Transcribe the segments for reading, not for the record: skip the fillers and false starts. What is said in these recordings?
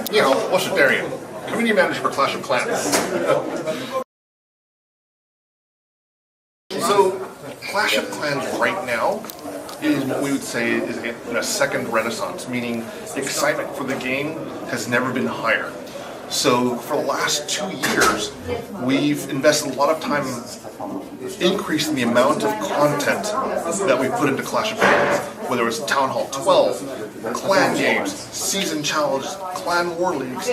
我是 Darian, community manager for Clash of Clans. So, Clash of Clans right now is what we would say is in a second renaissance, meaning the excitement for the game has never been higher. So for the last 2 years, we've invested a lot of time increasing the amount of content that we put into Clash of Clans, whether it's Town Hall 12, clan games, season challenges, clan war leagues.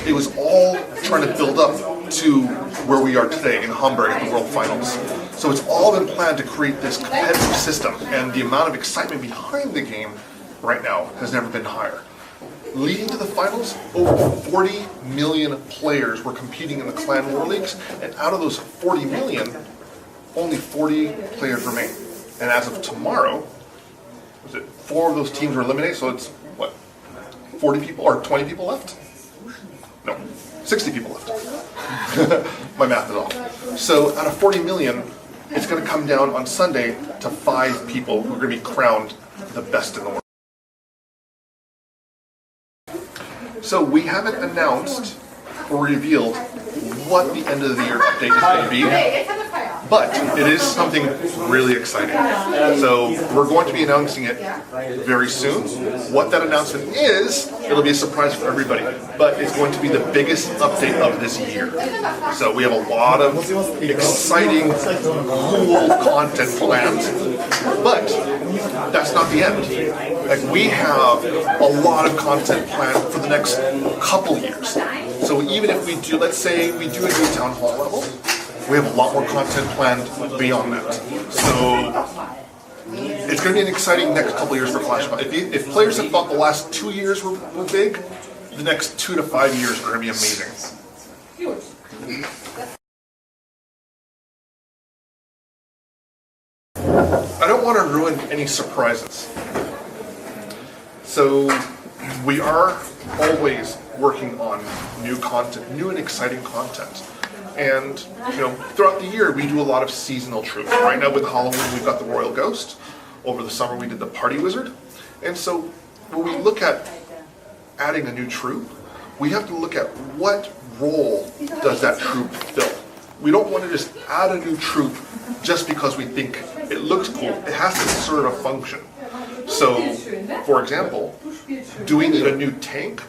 It was all trying to build up to where we are today in Hamburg at the World Finals. So it's all been planned to create this competitive system, and the amount of excitement behind the game right now has never been higher. Leading to the finals, over 40 million players were competing in the clan war leagues, and out of those 40 million, only 40 players remain. And as of tomorrow, 4 of those teams were eliminated, so it's, 40 people or 20 people left? No, 60 people left. My math is off. So out of 40 million, it's going to come down on Sunday to 5 people who are going to be crowned the best in the world. So we haven't announced or revealed what the end of the year update is going to be, but it is something really exciting. So we're going to be announcing it very soon. What that announcement is, it'll be a surprise for everybody, but it's going to be the biggest update of this year. So we have a lot of exciting, cool content planned, but that's not the end. Like, we have a lot of content planned for the next couple years. So even if we do, let's say we do a new town hall level, we have a lot more content planned beyond that. So it's going to be an exciting next couple years for Clash of Clans. If players have thought the last 2 years were big, the next 2 to 5 years are going to be amazing. I don't want to ruin any surprises. So we are always working on new content, new and exciting content. And throughout the year we do a lot of seasonal troops. Right now with Halloween we've got the Royal Ghost. Over the summer we did the Party Wizard. And so when we look at adding a new troop, we have to look at what role does that troop fill. We don't want to just add a new troop just because we think it looks cool. It has to serve a function. So, for example, do we need a new tank?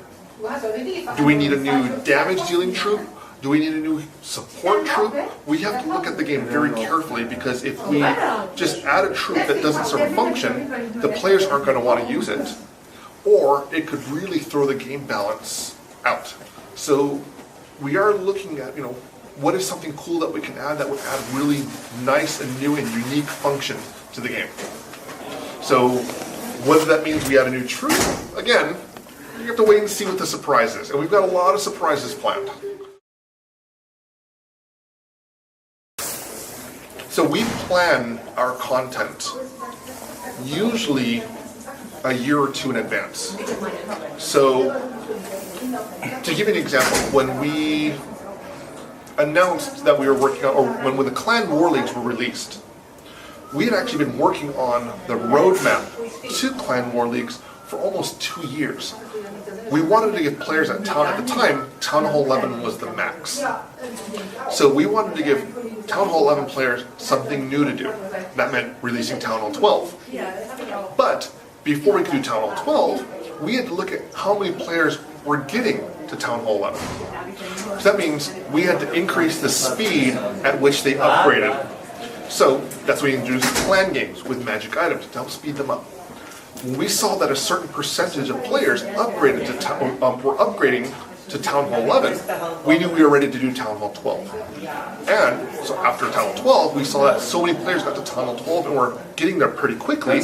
Do we need a new damage dealing troop? Do we need a new support troop? We have to look at the game very carefully, because if we just add a troop that doesn't serve a function, the players aren't going to want to use it, or it could really throw the game balance out. So we are looking at, what is something cool that we can add that would add really nice and new and unique function to the game. So whether that means we add a new troop, again, you have to wait and see what the surprise is. And we've got a lot of surprises planned. So we plan our content usually a year or 2 in advance. So to give you an example, when we announced that we were working on, or when the Clan War Leagues were released, we had actually been working on the roadmap to Clan War Leagues for almost 2 years. We wanted to give players at the time, Town Hall 11 was the max. So we wanted to give Town Hall 11 players something new to do. That meant releasing Town Hall 12. But before we could do Town Hall 12, we had to look at how many players were getting to Town Hall 11. So that means we had to increase the speed at which they upgraded. So that's why we introduced clan games with magic items to help speed them up. When we saw that a certain percentage of players upgraded were upgrading to Town Hall 11, we knew we were ready to do Town Hall 12. And so after Town Hall 12, we saw that so many players got to Town Hall 12 and were getting there pretty quickly.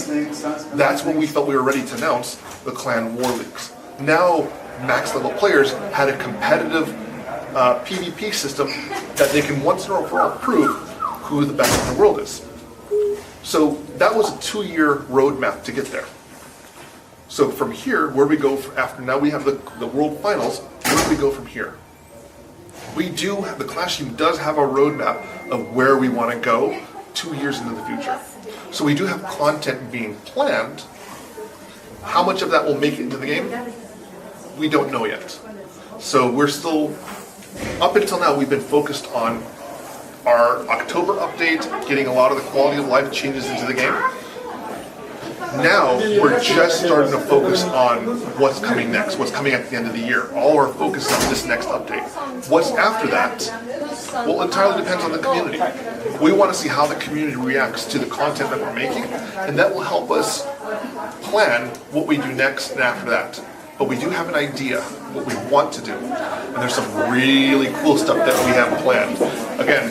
That's when we felt we were ready to announce the Clan War Leagues. Now, max level players had a competitive PvP system that they can once in a while prove who the best in the world is. So that was a 2-year roadmap to get there. So from here, where we go after, now we have the World Finals, where do we go from here? The Clash team does have a roadmap of where we want to go 2 years into the future. So we do have content being planned. How much of that will make it into the game? we don't know yet. So we're still, up until now, we've been focused on our October update, getting a lot of the quality of life changes into the game. Now, we're just starting to focus on what's coming next, what's coming at the end of the year. All our focus is on this next update. What's after that? Well, entirely depends on the community. We want to see how the community reacts to the content that we're making, and that will help us plan what we do next and after that. But we do have an idea what we want to do, and there's some really cool stuff that we have planned. Again,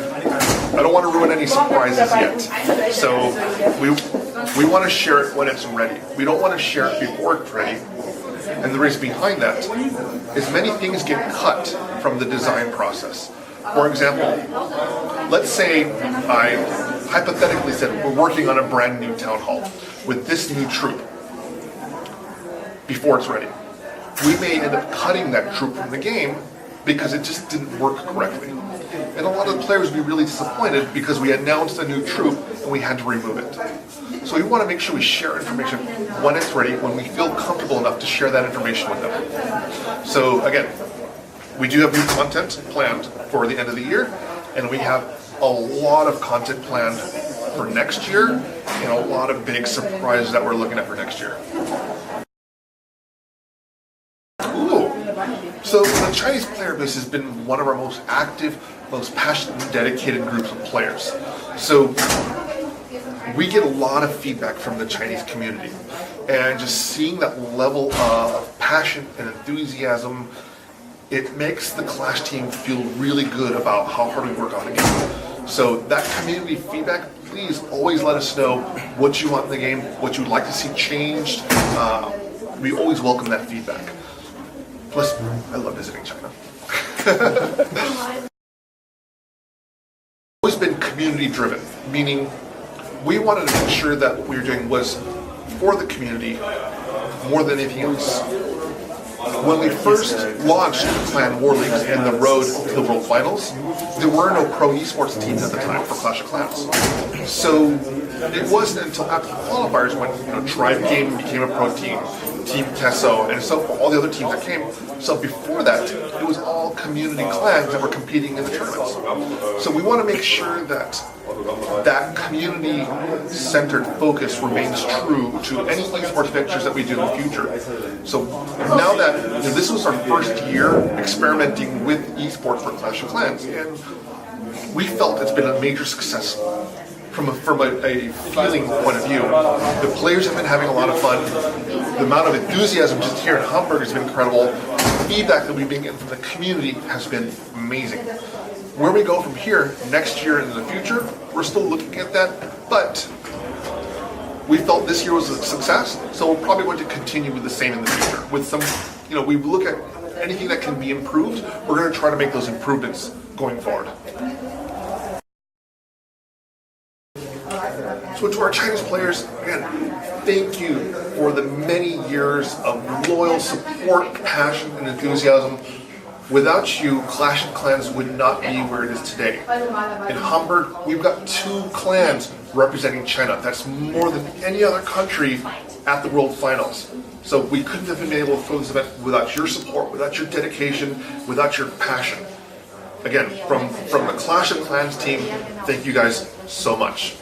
I don't want to ruin any surprises yet, so we want to share it when it's ready. We don't want to share it before it's ready, and the reason behind that is many things get cut from the design process. For example, let's say I hypothetically said we're working on a brand new town hall with this new troop before it's ready. We may end up cutting that troop from the game because it just didn't work correctly. And a lot of the players would be really disappointed because we announced a new troop and we had to remove it. So we want to make sure we share information when it's ready, when we feel comfortable enough to share that information with them. So again, we do have new content planned for the end of the year, and we have a lot of content planned for next year and a lot of big surprises that we're looking at for next year. So the Chinese player base has been one of our most active, most passionate and dedicated groups of players. So we get a lot of feedback from the Chinese community, and just seeing that level of passion and enthusiasm, it makes the Clash team feel really good about how hard we work on the game. So that community feedback, please always let us know what you want in the game, what you'd like to see changed. We always welcome that feedback. Plus, I love visiting China. Always been community driven, meaning we wanted to make sure that what we were doing was for the community more than anything else. When we first launched Clan War Leagues and the road to the World Finals, there were no pro esports teams at the time for Clash of Clans. So it wasn't until after the qualifiers when Tribe Game became a pro team, Team Tesso, and so all the other teams that came. So before that, it was all community clans that were competing in the tournaments. So we want to make sure that that community-centered focus remains true to any esports ventures that we do in the future. So now that this was our first year experimenting with esports for Clash of Clans, and we felt it's been a major success. From a feeling point of view, the players have been having a lot of fun. The amount of enthusiasm just here in Hamburg has been incredible. The feedback that we've been getting from the community has been amazing. Where we go from here next year and in the future, we're still looking at that, but we felt this year was a success, so we're probably going to continue with the same in the future. With some, we look at anything that can be improved, we're going to try to make those improvements going forward. So to our Chinese players, again, thank you for the many years of loyal support, passion, and enthusiasm. Without you, Clash of Clans would not be where it is today. In Hamburg, we've got 2 clans representing China. That's more than any other country at the World Finals. So we couldn't have been able to throw this event without your support, without your dedication, without your passion. Again, from the Clash of Clans team, thank you guys so much.